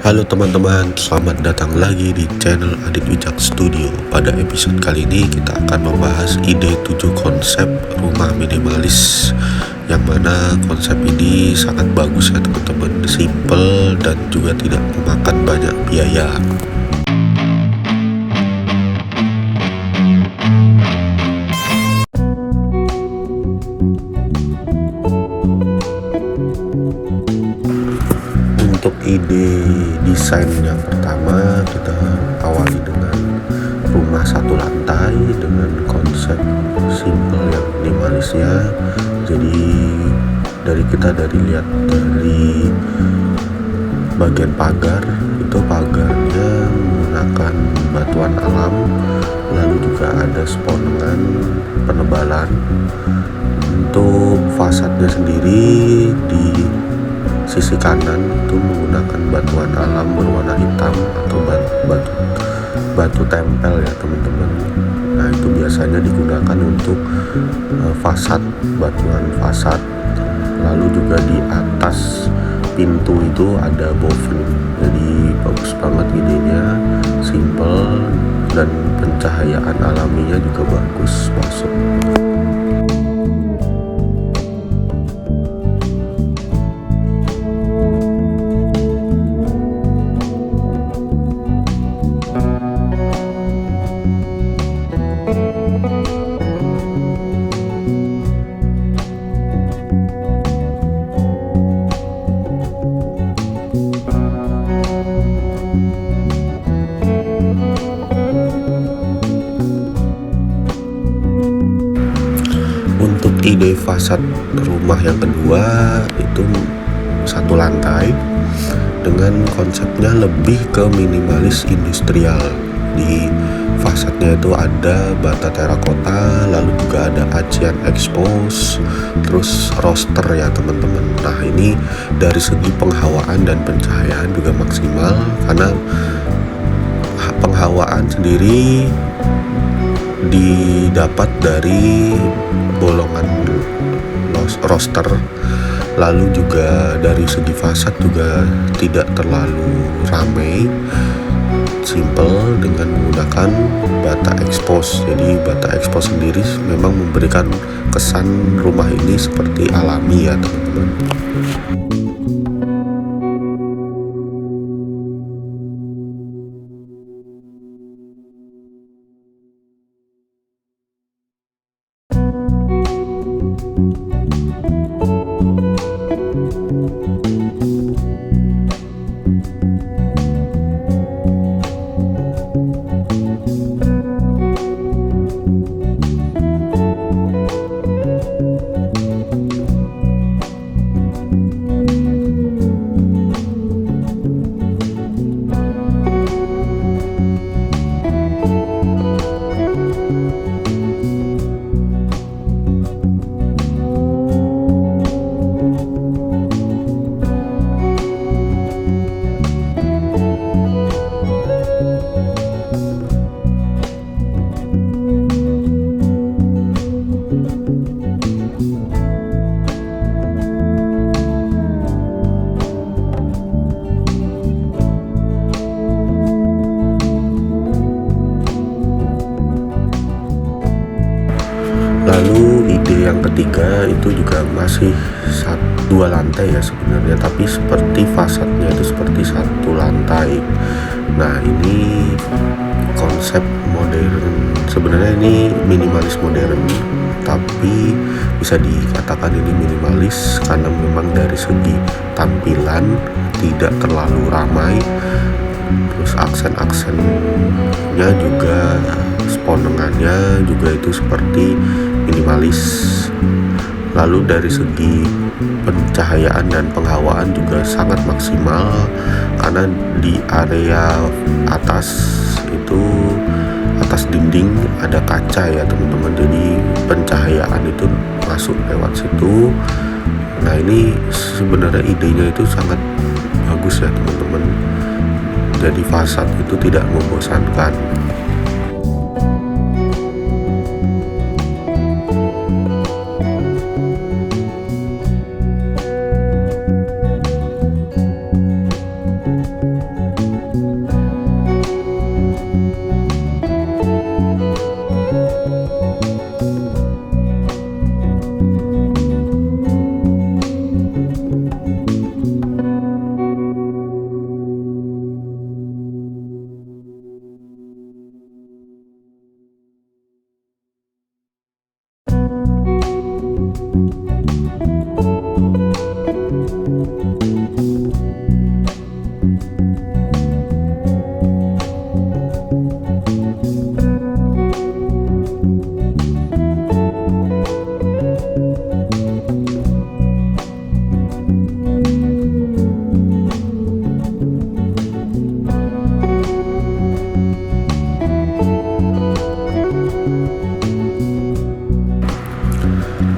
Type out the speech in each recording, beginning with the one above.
Halo teman-teman, selamat datang lagi di channel Adit Wijak Studio. Pada episode kali ini kita akan membahas ide 7 konsep rumah minimalis, yang mana konsep ini sangat bagus ya teman-teman, simple dan juga tidak memakan banyak biaya. Untuk ide desain yang pertama, kita awali dengan rumah satu lantai dengan konsep simple yang minimalis ya. Jadi dari lihat dari bagian pagar, itu pagarnya menggunakan batuan alam, lalu juga ada sponengan penebalan. Untuk fasadnya sendiri di sisi kanan itu menggunakan batuan alam berwarna hitam atau batu tempel ya teman-teman. Nah, itu biasanya digunakan untuk fasad, batuan fasad. Lalu juga di atas pintu itu ada boven. Jadi bagus banget idenya, simple dan pencahayaan alaminya juga bagus masuk. Untuk ide fasad rumah yang kedua itu satu lantai dengan konsepnya lebih ke minimalis industrial. Di fasadnya itu ada bata terakota, lalu juga ada acian expose, terus roster ya teman-teman. Nah, ini dari segi penghawaan dan pencahayaan juga maksimal, karena penghawaan sendiri didapat dari bolongan roster, lalu juga dari segi fasad juga tidak terlalu ramai, simple dengan menggunakan bata expose. Jadi bata expose sendiri memang memberikan kesan rumah ini seperti alami ya teman-teman. Lalu ide yang ketiga itu juga masih dua lantai ya sebenarnya, tapi seperti fasadnya itu seperti satu lantai. Nah, ini konsep modern, sebenarnya ini minimalis modern, tapi bisa dikatakan ini minimalis karena memang dari segi tampilan tidak terlalu ramai, terus aksen-aksennya juga, sponengannya juga itu seperti minimalis. Lalu dari segi pencahayaan dan penghawaan juga sangat maksimal, karena di area atas itu, atas dinding ada kaca ya teman-teman, jadi pencahayaan itu masuk lewat situ. Nah, ini sebenarnya idenya itu sangat bagus ya teman-teman, jadi fasad itu tidak membosankan.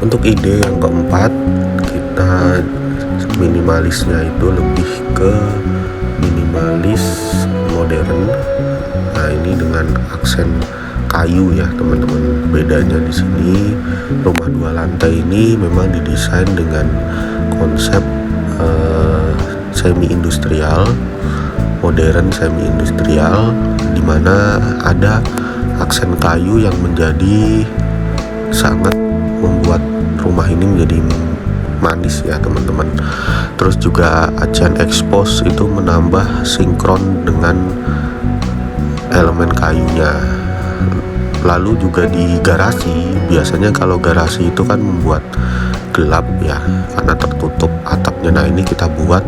Untuk ide yang keempat, kita minimalisnya itu lebih ke minimalis modern. Nah, ini dengan aksen kayu ya teman-teman. Bedanya di sini, rumah 2 lantai ini memang didesain dengan konsep semi industrial, modern semi industrial, di mana ada aksen kayu yang menjadi sangat membuat rumah ini menjadi manis ya teman-teman. Terus juga acian expose itu menambah sinkron dengan elemen kayunya. Lalu juga di garasi, biasanya kalau garasi itu kan membuat gelap ya karena tertutup atapnya. Nah, ini kita buat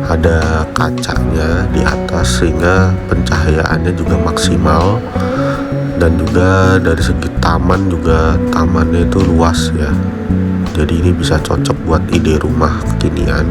ada kacanya di atas sehingga pencahayaannya juga maksimal. Dan juga dari segi taman juga, tamannya itu luas ya, jadi ini bisa cocok buat ide rumah kekinian.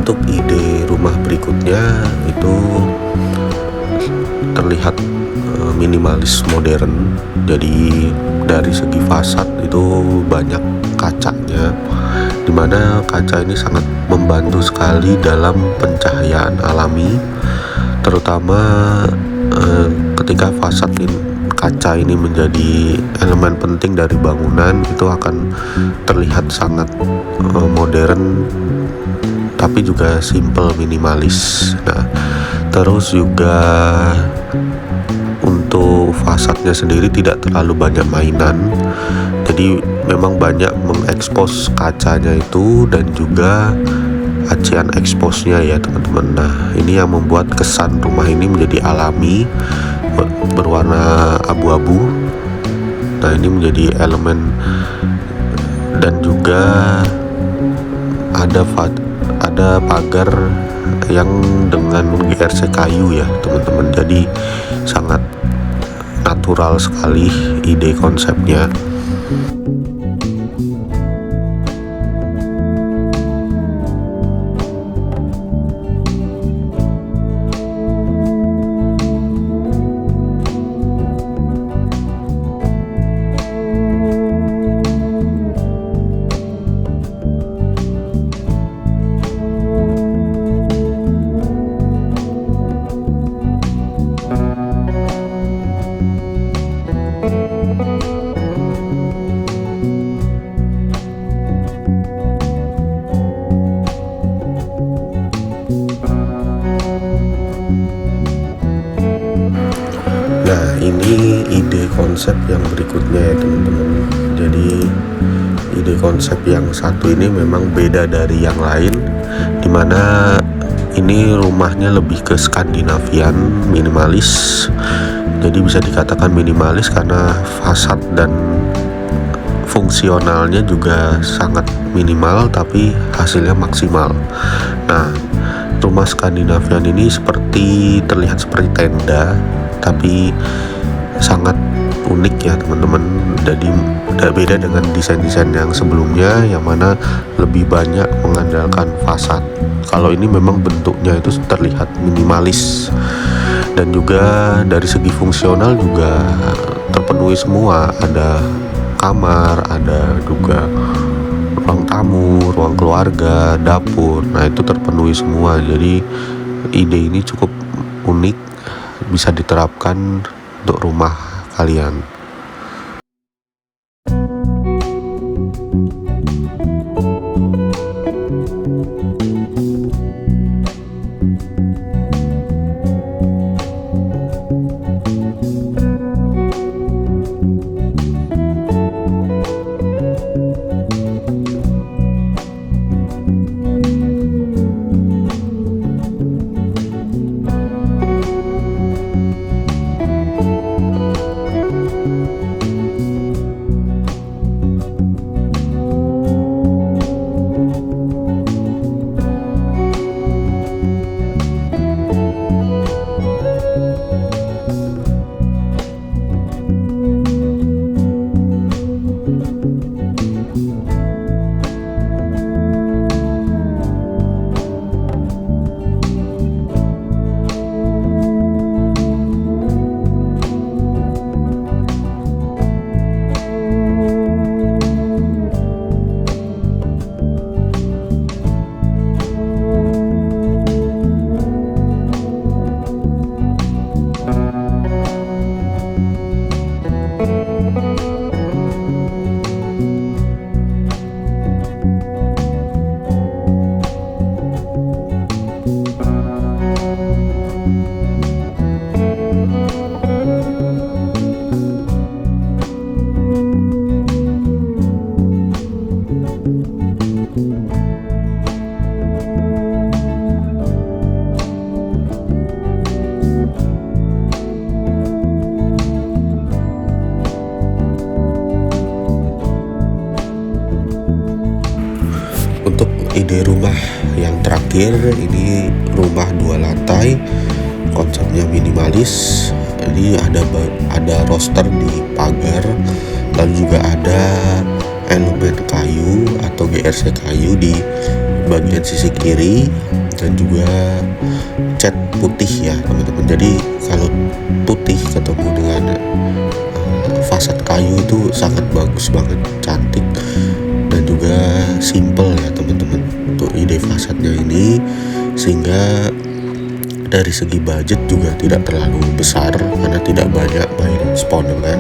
Untuk ide rumah berikutnya itu terlihat minimalis modern. Jadi dari segi fasad itu banyak kacanya, dimana kaca ini sangat membantu sekali dalam pencahayaan alami, terutama ketika fasad kaca ini menjadi elemen penting dari bangunan, itu akan terlihat sangat modern tapi juga simple, minimalis. Nah, terus juga untuk fasadnya sendiri tidak terlalu banyak mainan, jadi memang banyak mengekspos kacanya itu dan juga acian eksposnya ya teman-teman. Nah, ini yang membuat kesan rumah ini menjadi alami, berwarna abu-abu. Nah, ini menjadi elemen, dan juga ada pagar yang dengan GRC kayu ya teman-teman, jadi sangat natural sekali ide konsepnya. Nah, ini ide konsep yang berikutnya ya teman-teman. Jadi ide konsep yang satu ini memang beda dari yang lain, dimana ini rumahnya lebih ke Skandinavian, minimalis. Jadi bisa dikatakan minimalis karena fasad dan fungsionalnya juga sangat minimal tapi hasilnya maksimal. Nah, rumah Skandinavian ini terlihat seperti tenda, tapi sangat unik ya teman-teman. Jadi beda dengan desain-desain yang sebelumnya yang mana lebih banyak mengandalkan fasad. Kalau ini memang bentuknya itu terlihat minimalis. Dan juga dari segi fungsional juga terpenuhi semua, ada kamar, ada juga ruang tamu, ruang keluarga, dapur. Nah, itu terpenuhi semua. Jadi ide ini cukup unik, bisa diterapkan untuk rumah kalian. Untuk ide rumah yang terakhir, ini rumah 2 lantai, konsepnya minimalis. Jadi ada roster di pagar, lalu juga ada elemen kayu atau GRC kayu di bagian sisi kiri, dan juga cat putih ya teman-teman. Jadi kalau putih ketemu dengan fasad kayu itu sangat bagus banget, cantik, dan juga simple ya teman-teman untuk ide fasadnya ini, sehingga dari segi budget juga tidak terlalu besar karena tidak banyak mainan sponengan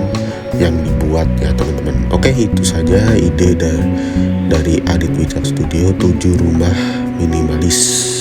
yang dibuat ya teman-teman. Oke, itu saja ide dari Adit Wicak Studio 7 rumah minimalis.